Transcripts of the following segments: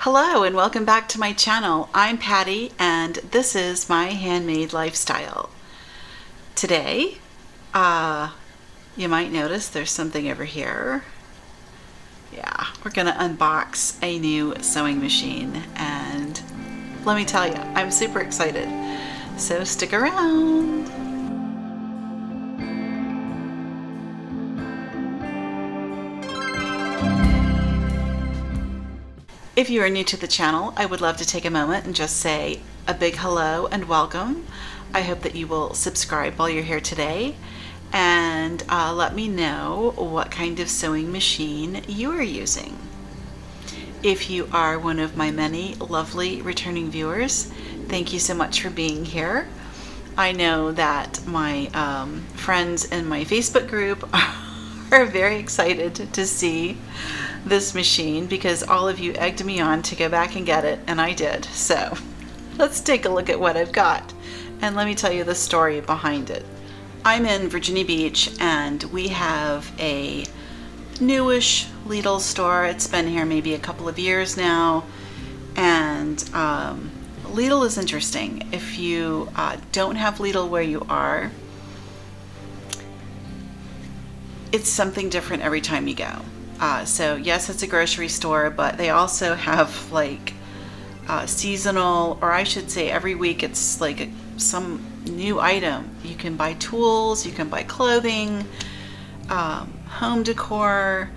Hello and welcome back to my channel. I'm Patty and this is my handmade lifestyle. Today, you might notice there's something over here. Yeah, we're gonna unbox a new sewing machine and let me tell you, I'm super excited. So stick around. If you are new to the channel, I would love to take a moment and just say a big hello and welcome. I hope that you will subscribe while you're here today and let me know what kind of sewing machine you are using. If you are one of my many lovely returning viewers, thank you so much for being here. I know that my friends in my Facebook group are very excited to see this machine because all of you egged me on to go back and get it, and I did. So let's take a look at what I've got and let me tell you the story behind it. I'm in Virginia Beach and we have a newish Lidl store. It's been here maybe a couple of years now, and Lidl is interesting. If you don't have Lidl where you are, it's something different every time you go. So yes, it's a grocery store, but they also have like seasonal, or I should say every week it's like some new item. You can buy tools, you can buy clothing, home decor,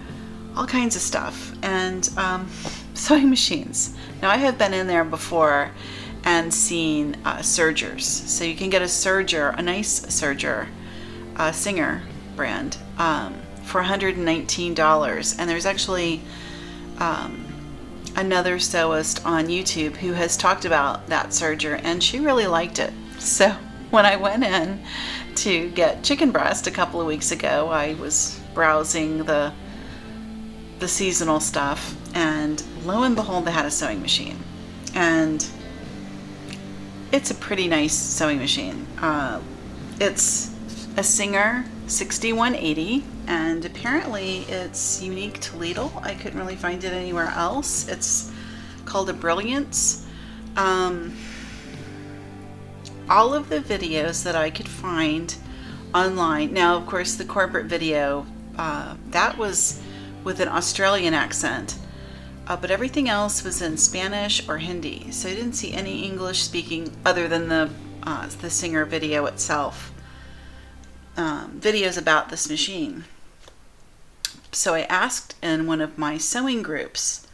all kinds of stuff, and sewing machines. Now I have been in there before and seen sergers. So you can get a serger, a nice serger, Singer brand, for $119, and there's actually another sewist on YouTube who has talked about that serger and she really liked it. So when I went in to get chicken breast a couple of weeks ago, I was browsing the seasonal stuff, and lo and behold, they had a sewing machine, and it's a pretty nice sewing machine. It's a Singer 6180, and apparently it's unique to Lidl. I couldn't really find it anywhere else. It's called a Brilliance. All of the videos that I could find online, now of course the corporate video, that was with an Australian accent, but everything else was in Spanish or Hindi, so I didn't see any English speaking other than the Singer video itself. Videos about this machine. So I asked in one of my sewing groups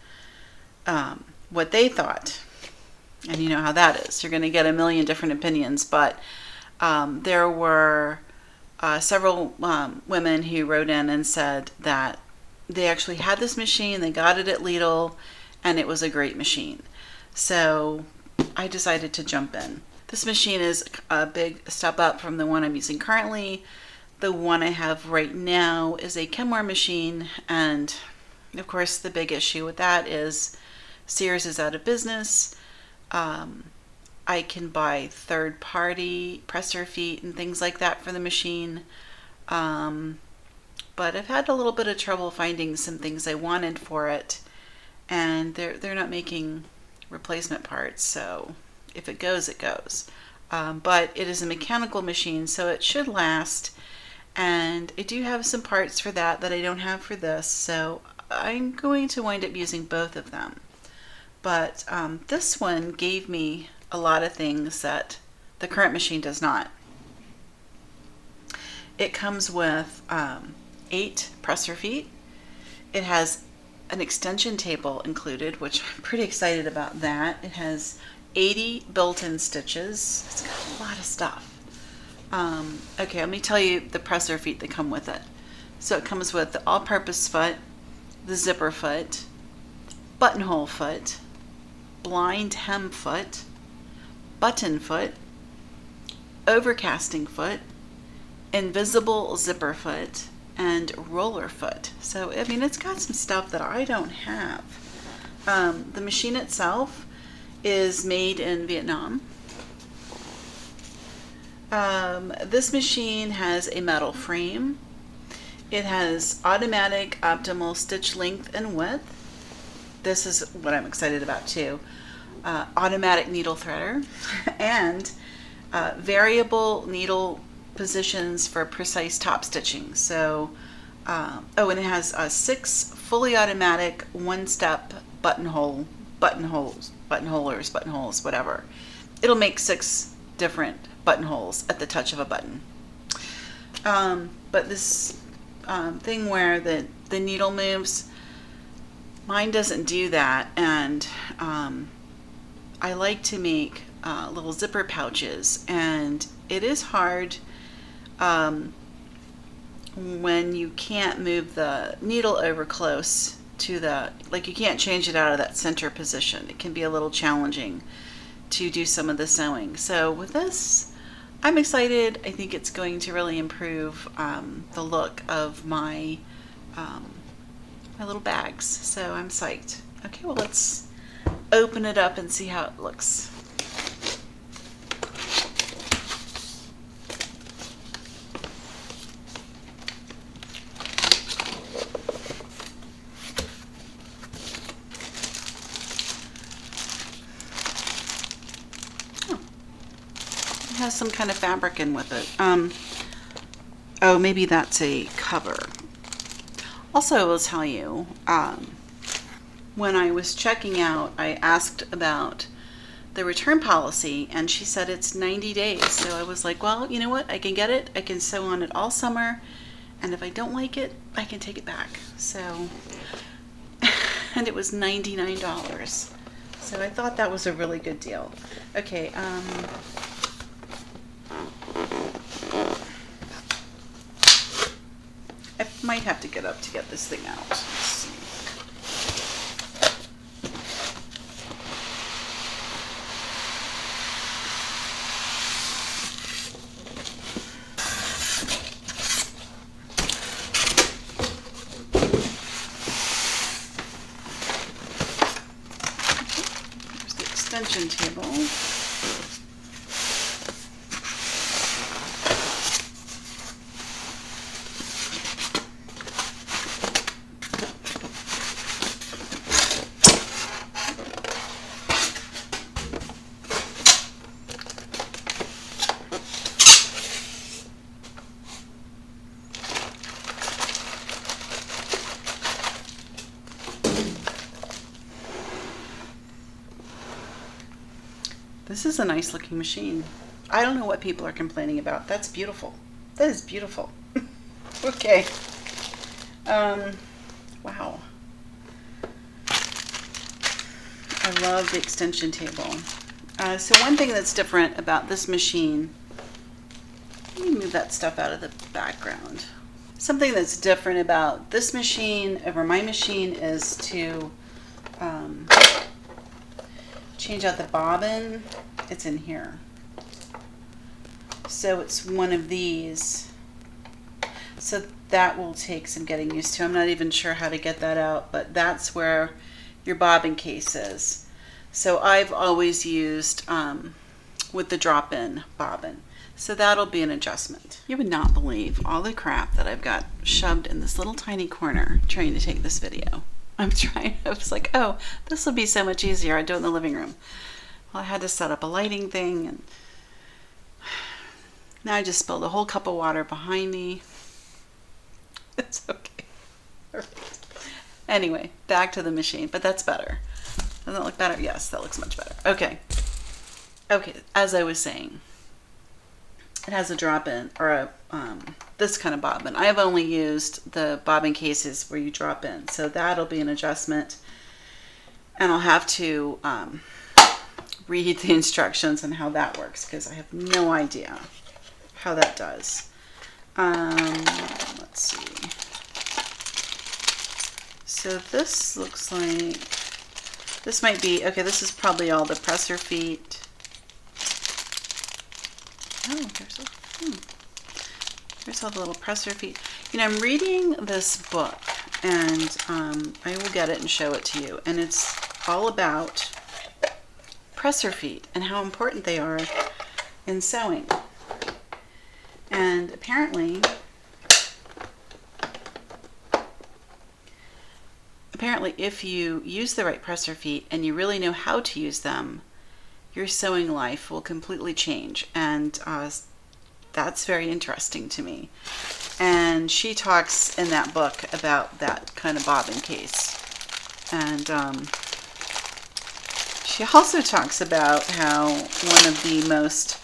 what they thought, and you know how that is. You're going to get a million different opinions, but there were several women who wrote in and said that they actually had this machine, they got it at Lidl, and it was a great machine. So I decided to jump in. This machine is a big step up from the one I'm using currently. The one I have right now is a Kenmore machine, and of course the big issue with that is Sears is out of business. I can buy third-party presser feet and things like that for the machine, but I've had a little bit of trouble finding some things I wanted for it, and they're not making replacement parts, so if it goes, it goes. But it is a mechanical machine, so it should last, and I do have some parts for that I don't have for this, so I'm going to wind up using both of them. But this one gave me a lot of things that the current machine does not. It comes with 8 presser feet. It has an extension table included, which I'm pretty excited about that. It has 80 built-in stitches. It's got a lot of stuff. Okay, let me tell you the presser feet that come with it. So it comes with the all-purpose foot, the zipper foot, buttonhole foot, blind hem foot, button foot, overcasting foot, invisible zipper foot, and roller foot. So I mean, it's got some stuff that I don't have. The machine itself is made in Vietnam. This machine has a metal frame. It has automatic optimal stitch length and width. this is what I'm excited about too. Automatic needle threader and variable needle positions for precise top stitching. So, and it has 6 fully automatic one-step buttonholes, whatever. It'll make 6 different buttonholes at the touch of a button. But this thing where the needle moves, mine doesn't do that, and I like to make little zipper pouches, and it is hard when you can't move the needle over close to you can't change it out of that center position. It can be a little challenging to do some of the sewing. So with this, I'm excited. I think it's going to really improve the look of my my little bags. So I'm psyched. Okay, well, let's open it up and see how it looks. Has some kind of fabric in with it. Oh, maybe that's a cover. Also, I will tell you, when I was checking out, I asked about the return policy, and she said it's 90 days. So I was like, well, you know what? I can get it. I can sew on it all summer, and if I don't like it, I can take it back. So, and it was $99. So I thought that was a really good deal. Okay. I might have to get up to get this thing out. Let's see. There's the extension table. This is a nice looking machine. I don't know what people are complaining about. That's beautiful. That is beautiful. Okay. Wow. I love the extension table. So one thing that's different about this machine, let me move that stuff out of the background. Something that's different about this machine over my machine is to change out the bobbin. It's in here. So it's one of these. So that will take some getting used to. I'm not even sure how to get that out, but that's where your bobbin case is. So I've always used with the drop-in bobbin. So that'll be an adjustment. You would not believe all the crap that I've got shoved in this little tiny corner trying to take this video. I was like, oh, this will be so much easier. I'd do it in the living room. Well, I had to set up a lighting thing, and now I just spilled a whole cup of water behind me. It's okay. Perfect. Anyway, back to the machine, but that's better. Doesn't it look better? Yes, that looks much better. Okay. Okay, as I was saying, it has a drop-in, or a this kind of bobbin. I have only used the bobbin cases where you drop in, so that'll be an adjustment, and I'll have to read the instructions on how that works, because I have no idea how that does. Let's see. So this looks like, this might be, okay, this is probably all the presser feet. Oh, there's all the little presser feet. You know, I'm reading this book, and I will get it and show it to you. And it's all about presser feet and how important they are in sewing. And apparently, apparently if you use the right presser feet and you really know how to use them, your sewing life will completely change. And that's very interesting to me. And she talks in that book about that kind of bobbin case. And she also talks about how one of the most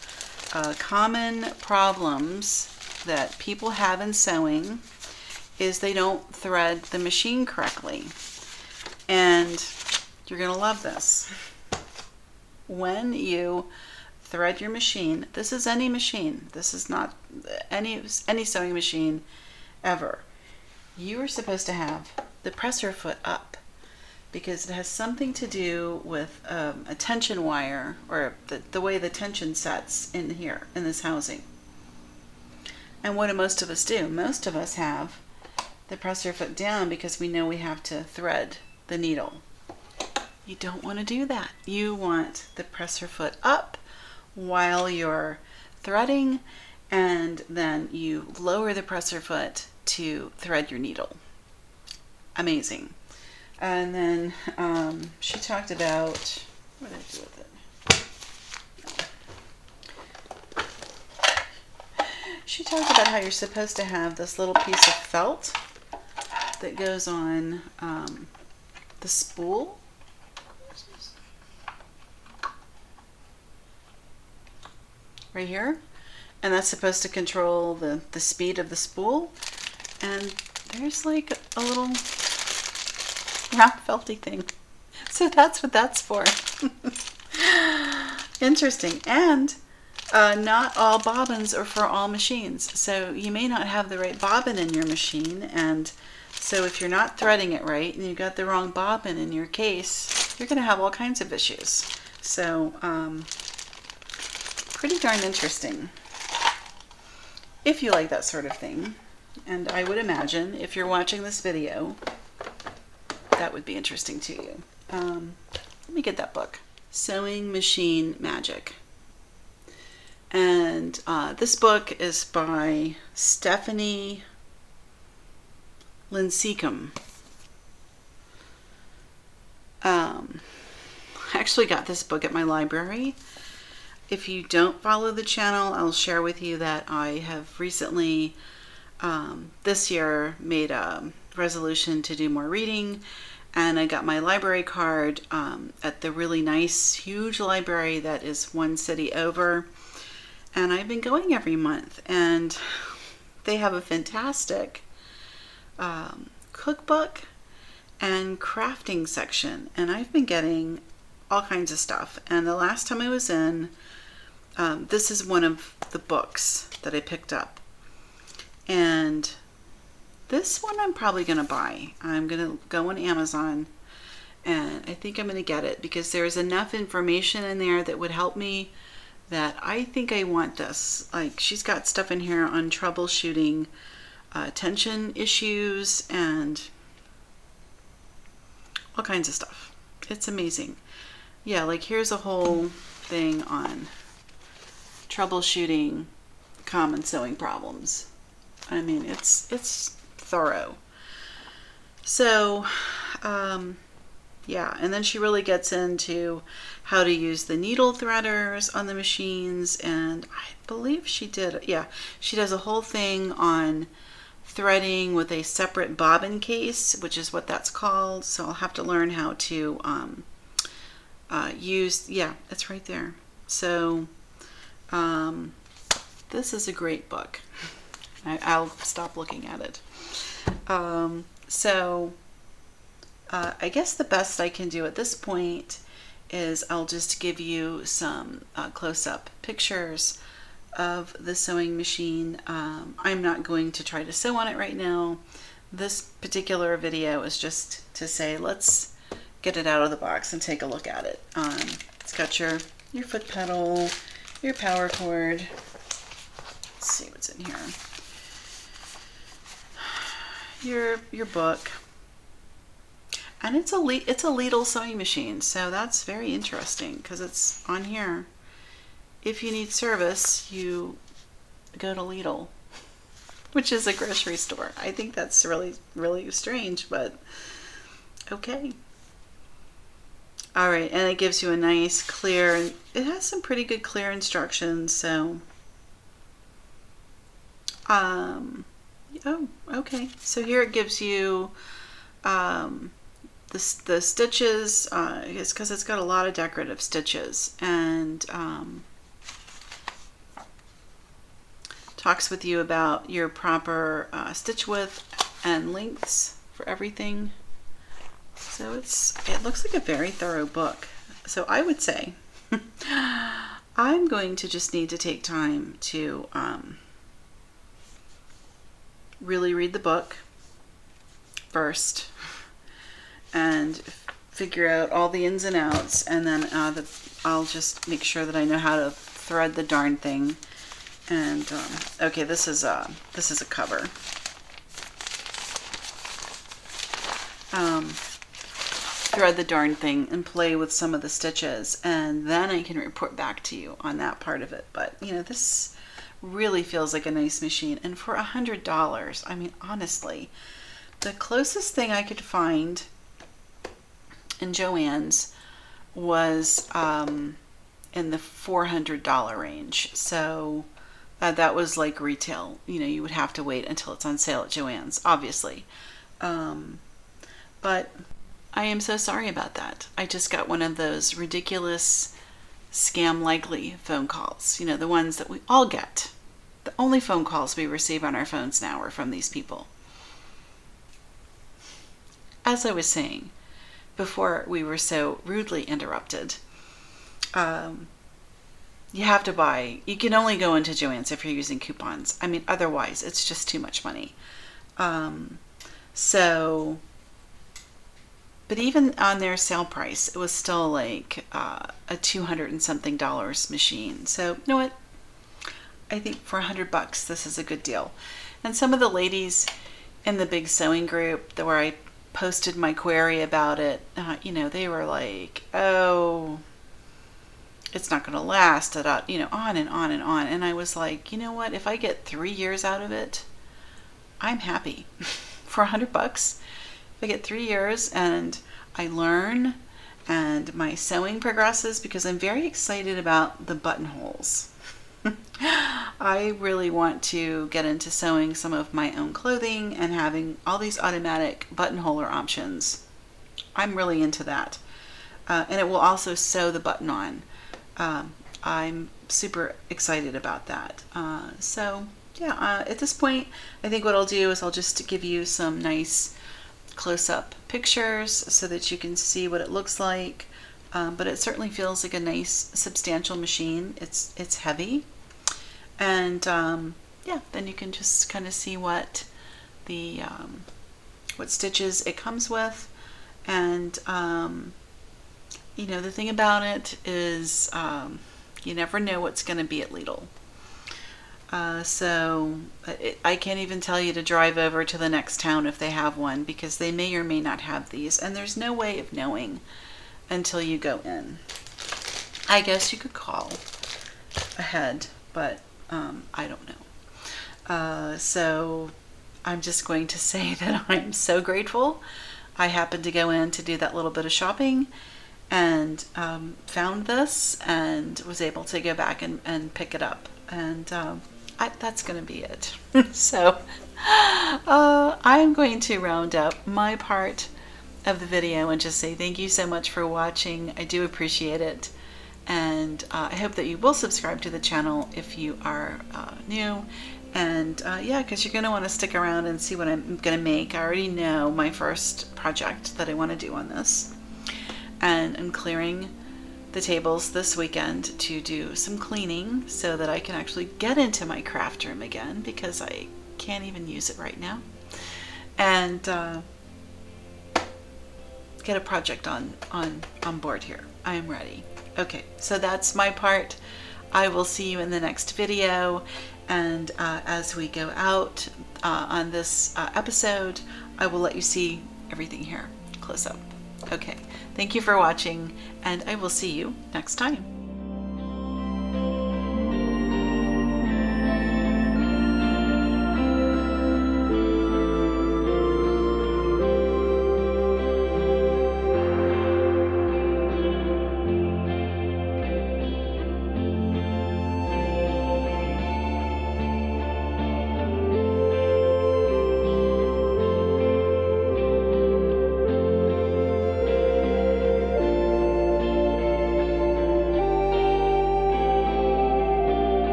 common problems that people have in sewing is they don't thread the machine correctly. And you're going to love this. When you thread your machine, this is any machine, this is not any sewing machine ever, you are supposed to have the presser foot up, because it has something to do with a tension wire, or the way the tension sets in here in this housing. And what do most of us do? Most of us have the presser foot down because we know we have to thread the needle. You don't want to do that. You want the presser foot up while you're threading, and then you lower the presser foot to thread your needle. Amazing. And then she talked about, what did I do with it? She talked about how you're supposed to have this little piece of felt that goes on the spool. Right here. And that's supposed to control the speed of the spool. And there's like a little round felty thing. So that's what that's for. Interesting. And not all bobbins are for all machines. So you may not have the right bobbin in your machine, and so if you're not threading it right and you got the wrong bobbin in your case, you're going to have all kinds of issues. So pretty darn interesting if you like that sort of thing. And I would imagine if you're watching this video, that would be interesting to you. Let me get that book, Sewing Machine Magic. And this book is by Stephanie Lincecum. I actually got this book at my library. If you don't follow the channel, I'll share with you that I have recently, this year, made a resolution to do more reading, and I got my library card at the really nice, huge library that is one city over, and I've been going every month, and they have a fantastic cookbook and crafting section, and I've been getting all kinds of stuff. And the last time I was in, this is one of the books that I picked up, and this one I'm probably going to buy. I'm going to go on Amazon, and I think I'm going to get it because there's enough information in there that would help me that I think I want this. Like, she's got stuff in here on troubleshooting tension issues and all kinds of stuff. It's amazing. Yeah, like here's a whole thing on troubleshooting common sewing problems. I mean, it's thorough. So, yeah, and then she really gets into how to use the needle threaders on the machines, and I believe she did, yeah, she does a whole thing on threading with a separate bobbin case, which is what that's called. So I'll have to learn how to use, yeah, it's right there. So this is a great book. I'll stop looking at it. I guess the best I can do at this point is I'll just give you some close-up pictures of the sewing machine. I'm not going to try to sew on it right now. This particular video is just to say, let's get it out of the box and take a look at it. It's got your foot pedal, your power cord. Let's see what's in here. Your book. And it's a Lidl sewing machine, so that's very interesting because it's on here. If you need service, you go to Lidl, which is a grocery store. I think that's really, really strange, but Okay. All right, and it gives you a nice clear, and it has some pretty good clear instructions. So, oh, okay. So here it gives you the stitches, it's because it's got a lot of decorative stitches, and talks with you about your proper stitch width and lengths for everything. So it looks like a very thorough book. So I would say I'm going to just need to take time to really read the book first and figure out all the ins and outs, and then I'll just make sure that I know how to thread the darn thing. And okay, this is a cover. Thread the darn thing and play with some of the stitches, and then I can report back to you on that part of it. But you know, this really feels like a nice machine, and for $100, I mean, honestly, the closest thing I could find in Joann's was in the $400 range. So that was like retail. You know, you would have to wait until it's on sale at Joann's, obviously. But I am so sorry about that. I just got one of those ridiculous scam likely phone calls. You know, the ones that we all get. The only phone calls we receive on our phones now are from these people. As I was saying before we were so rudely interrupted, you have to buy, you can only go into Joann's if you're using coupons. I mean, otherwise it's just too much money. But even on their sale price, it was still like a $200 and something machine. So you know what? I think for $100, this is a good deal. And some of the ladies in the big sewing group where I posted my query about it, you know, they were like, oh, it's not going to last, you know, on and on and on. And I was like, you know what? If I get 3 years out of it, I'm happy. For $100, if I get 3 years and I learn and my sewing progresses, because I'm very excited about the buttonholes. I really want to get into sewing some of my own clothing and having all these automatic buttonholer options. I'm really into that. And it will also sew the button on. I'm super excited about that. So yeah, at this point, I think what I'll do is I'll just give you some nice close-up pictures so that you can see what it looks like. But it certainly feels like a nice substantial machine. It's heavy, and yeah, then you can just kind of see what the what stitches it comes with. And you know, the thing about it is you never know what's going to be at Lidl. So I can't even tell you to drive over to the next town if they have one, because they may or may not have these, and there's no way of knowing until you go in. I guess you could call ahead, but I don't know. So I'm just going to say that I'm so grateful I happened to go in to do that little bit of shopping and found this and was able to go back and pick it up. And that's going to be it. So I'm going to round up my part of the video and just say thank you so much for watching. I do appreciate it, and I hope that you will subscribe to the channel if you are new. And yeah, because you're going to want to stick around and see what I'm going to make. I already know my first project that I want to do on this, and I'm clearing the tables this weekend to do some cleaning so that I can actually get into my craft room again, because I can't even use it right now, and get a project on board here. I am ready. Okay, so that's my part. I will see you in the next video, and as we go out on this episode, I will let you see everything here close up. Okay, thank you for watching, and I will see you next time.